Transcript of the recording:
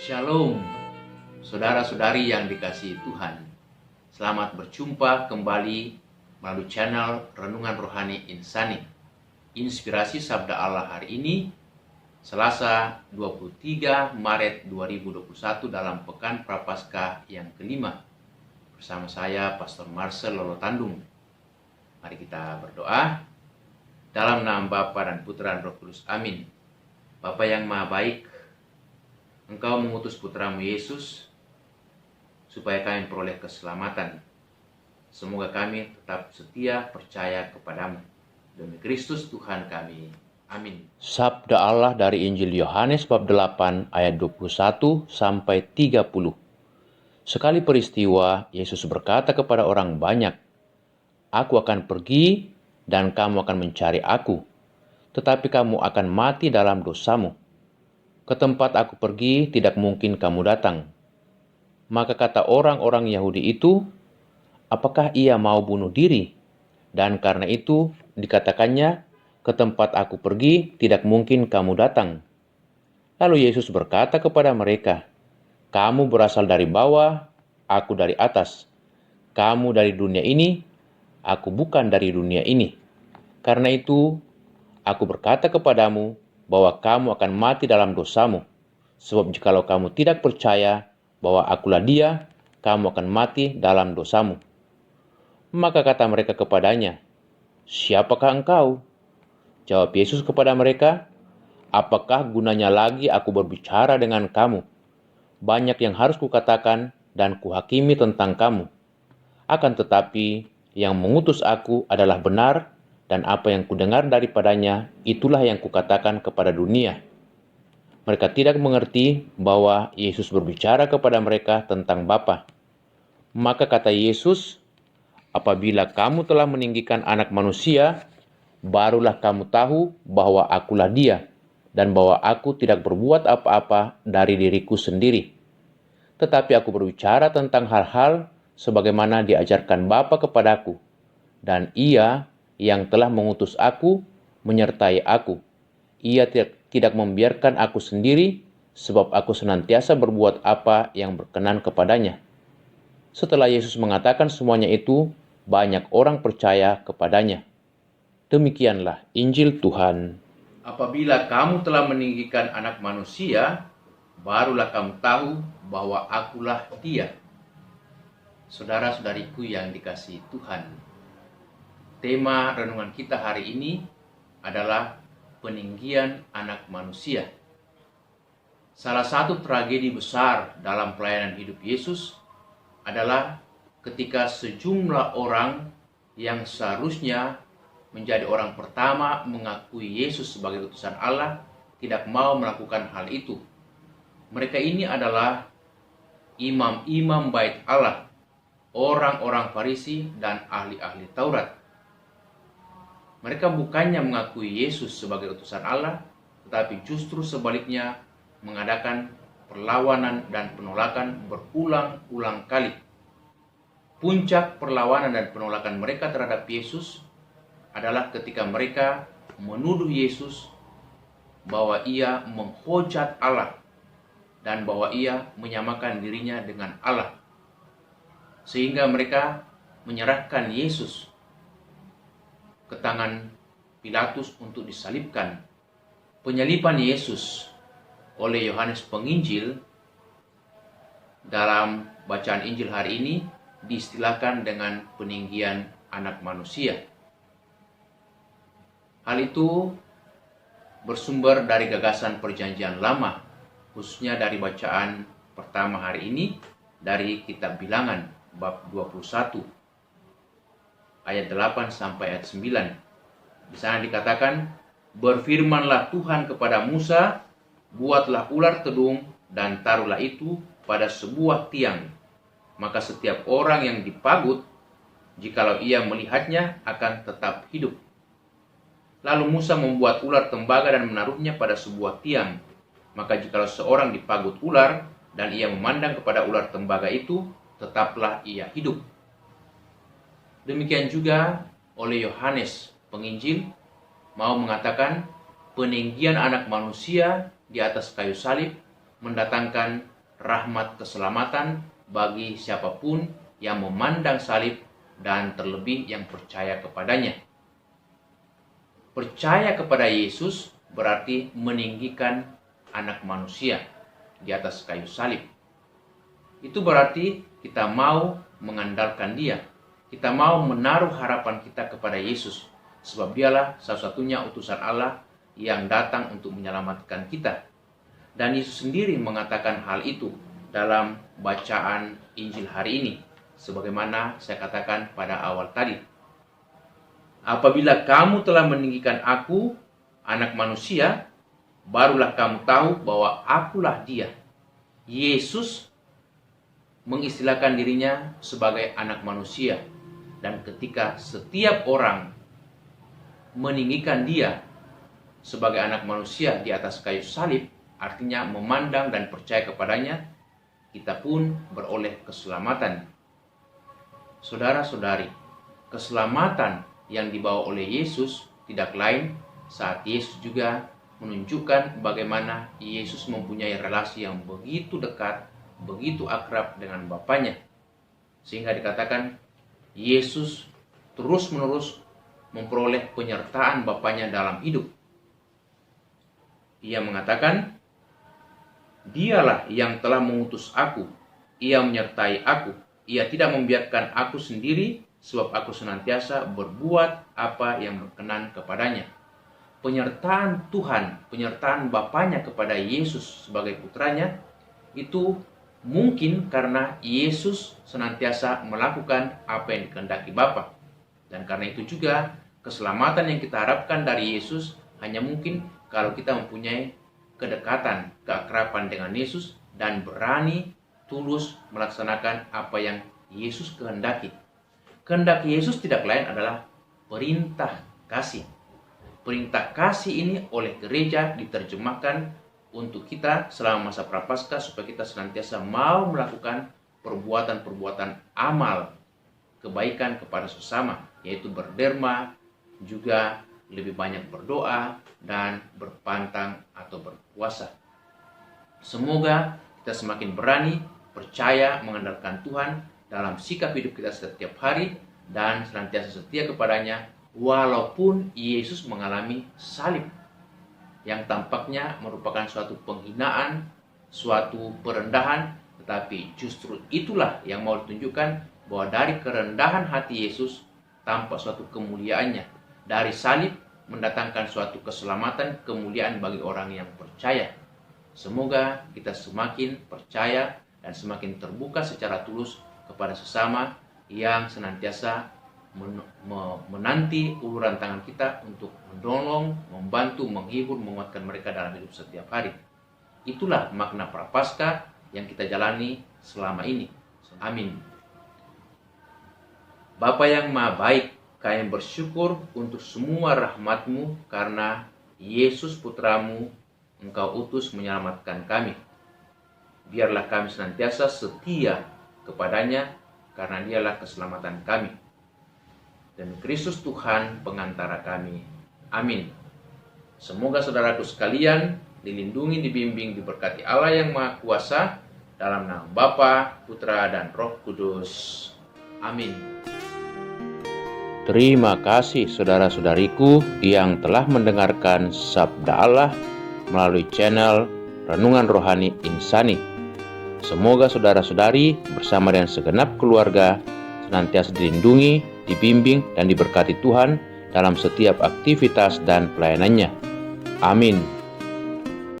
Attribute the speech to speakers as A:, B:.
A: Shalom, saudara-saudari yang dikasihi Tuhan. Selamat berjumpa kembali melalui channel Renungan Rohani Insani. Inspirasi Sabda Allah hari ini, Selasa 23 Maret 2021 dalam Pekan Prapaskah yang kelima. Bersama saya, Pastor Marcel Lolotandung. Mari kita berdoa. Dalam nama Bapa dan Putra dan Roh Kudus. Amin. Bapa yang Maha Baik, Engkau mengutus putramu Yesus supaya kami peroleh keselamatan. Semoga kami tetap setia percaya kepadamu. Demi Kristus Tuhan kami. Amin. Sabda Allah dari Injil Yohanes bab 8 ayat 21 sampai 30. Sekali peristiwa, Yesus berkata kepada orang banyak, "Aku akan pergi dan kamu akan mencari aku, tetapi kamu akan mati dalam dosamu. Ke tempat aku pergi tidak mungkin kamu datang." Maka kata orang-orang Yahudi itu, "Apakah ia mau bunuh diri?" Dan karena itu dikatakannya, "Ke tempat aku pergi tidak mungkin kamu datang." Lalu Yesus berkata kepada mereka, "Kamu berasal dari bawah, aku dari atas. Kamu dari dunia ini, aku bukan dari dunia ini. Karena itu, aku berkata kepadamu bahwa kamu akan mati dalam dosamu. Sebab jikalau kamu tidak percaya bahwa akulah Dia, kamu akan mati dalam dosamu." Maka kata mereka kepadanya, "Siapakah engkau?" Jawab Yesus kepada mereka, "Apakah gunanya lagi aku berbicara dengan kamu? Banyak yang harus kukatakan dan kuhakimi tentang kamu. Akan tetapi, yang mengutus aku adalah benar, dan apa yang kudengar daripadanya, itulah yang kukatakan kepada dunia." Mereka tidak mengerti bahwa Yesus berbicara kepada mereka tentang Bapa. Maka kata Yesus, "Apabila kamu telah meninggikan Anak Manusia, barulah kamu tahu bahwa akulah Dia, dan bahwa aku tidak berbuat apa-apa dari diriku sendiri. Tetapi aku berbicara tentang hal-hal sebagaimana diajarkan Bapa kepadaku, dan Ia yang telah mengutus aku menyertai aku. Ia tidak membiarkan aku sendiri, sebab aku senantiasa berbuat apa yang berkenan kepadanya." Setelah Yesus mengatakan semuanya itu, banyak orang percaya kepadanya. Demikianlah Injil Tuhan. Apabila kamu telah meninggikan Anak Manusia, barulah kamu tahu bahwa akulah Dia. Saudara-saudariku yang dikasihi Tuhan, tema renungan kita hari ini adalah peninggian Anak Manusia. Salah satu tragedi besar dalam pelayanan hidup Yesus adalah ketika sejumlah orang yang seharusnya menjadi orang pertama mengakui Yesus sebagai utusan Allah tidak mau melakukan hal itu. Mereka ini adalah imam-imam bait Allah, orang-orang Farisi dan ahli-ahli Taurat. Mereka bukannya mengakui Yesus sebagai utusan Allah, tetapi justru sebaliknya mengadakan perlawanan dan penolakan berulang-ulang kali. Puncak perlawanan dan penolakan mereka terhadap Yesus adalah ketika mereka menuduh Yesus bahwa Ia menghujat Allah dan bahwa Ia menyamakan dirinya dengan Allah. Sehingga mereka menyerahkan Yesus ke tangan Pilatus untuk disalibkan. Penyaliban Yesus oleh Yohanes Penginjil dalam bacaan Injil hari ini diistilahkan dengan peninggian Anak Manusia. Hal itu bersumber dari gagasan Perjanjian Lama, khususnya dari bacaan pertama hari ini dari Kitab Bilangan bab 21 ayat 8 sampai ayat 9. Di sana dikatakan, "Berfirmanlah Tuhan kepada Musa, buatlah ular tedung dan taruhlah itu pada sebuah tiang. Maka setiap orang yang dipagut, jikalau ia melihatnya, akan tetap hidup." Lalu Musa membuat ular tembaga dan menaruhnya pada sebuah tiang. Maka jikalau seorang dipagut ular dan ia memandang kepada ular tembaga itu, tetaplah ia hidup. Demikian juga oleh Yohanes Penginjil mau mengatakan peninggian Anak Manusia di atas kayu salib mendatangkan rahmat keselamatan bagi siapapun yang memandang salib dan terlebih yang percaya kepadanya. Percaya kepada Yesus berarti meninggikan anak manusia di atas kayu salib. Itu berarti kita mau mengandalkan Dia. Kita mau menaruh harapan kita kepada Yesus, sebab Dialah satu-satunya utusan Allah yang datang untuk menyelamatkan kita. Dan Yesus sendiri mengatakan hal itu dalam bacaan Injil hari ini, sebagaimana saya katakan pada awal tadi. Apabila kamu telah meninggikan aku, anak manusia, barulah kamu tahu bahwa akulah Dia. Yesus mengistilahkan dirinya sebagai anak manusia. Dan ketika setiap orang meninggikan Dia sebagai anak manusia di atas kayu salib, artinya memandang dan percaya kepadanya, kita pun beroleh keselamatan. Saudara-saudari, keselamatan yang dibawa oleh Yesus tidak lain saat Yesus juga menunjukkan bagaimana Yesus mempunyai relasi yang begitu dekat, begitu akrab dengan Bapanya. Sehingga dikatakan Yesus terus-menerus memperoleh penyertaan Bapanya dalam hidup. Ia mengatakan, Dialah yang telah mengutus aku, Ia menyertai aku, Ia tidak membiarkan aku sendiri, sebab aku senantiasa berbuat apa yang berkenan kepadanya. Penyertaan Tuhan, penyertaan Bapanya kepada Yesus sebagai putranya, itu mungkin karena Yesus senantiasa melakukan apa yang dikehendaki Bapa. Dan karena itu juga keselamatan yang kita harapkan dari Yesus hanya mungkin kalau kita mempunyai kedekatan, keakraban dengan Yesus dan berani tulus melaksanakan apa yang Yesus kehendaki. Kehendak Yesus tidak lain adalah perintah kasih. Perintah kasih ini oleh gereja diterjemahkan untuk kita selama masa Prapaskah supaya kita senantiasa mau melakukan perbuatan-perbuatan amal kebaikan kepada sesama, yaitu berderma, juga lebih banyak berdoa dan berpantang atau berpuasa. Semoga kita semakin berani percaya mengandalkan Tuhan dalam sikap hidup kita setiap hari dan senantiasa setia kepadanya walaupun Yesus mengalami salib yang tampaknya merupakan suatu penghinaan, suatu perendahan, tetapi justru itulah yang mau ditunjukkan bahwa dari kerendahan hati Yesus tampak suatu kemuliaannya. Dari salib mendatangkan suatu keselamatan, kemuliaan bagi orang yang percaya. Semoga kita semakin percaya dan semakin terbuka secara tulus kepada sesama yang senantiasa menanti uluran tangan kita untuk menolong, membantu, menghibur, menguatkan mereka dalam hidup setiap hari. Itulah makna Prapaskah yang kita jalani selama ini. Amin. Bapa yang Maha Baik, kami bersyukur untuk semua rahmat-Mu karena Yesus Putra-Mu Engkau utus menyelamatkan kami. Biarlah kami senantiasa setia kepadanya karena Dialah keselamatan kami. Dan Kristus Tuhan pengantara kami. Amin. Semoga saudaraku sekalian dilindungi, dibimbing, diberkati Allah yang Maha Kuasa dalam nama Bapa, Putra, dan Roh Kudus. Amin.
B: Terima kasih saudara-saudariku yang telah mendengarkan Sabda Allah melalui channel Renungan Rohani Insani. Semoga saudara-saudari bersama dengan segenap keluarga senantiasa dilindungi, dibimbing, dan diberkati Tuhan dalam setiap aktivitas dan pelayanannya. Amin.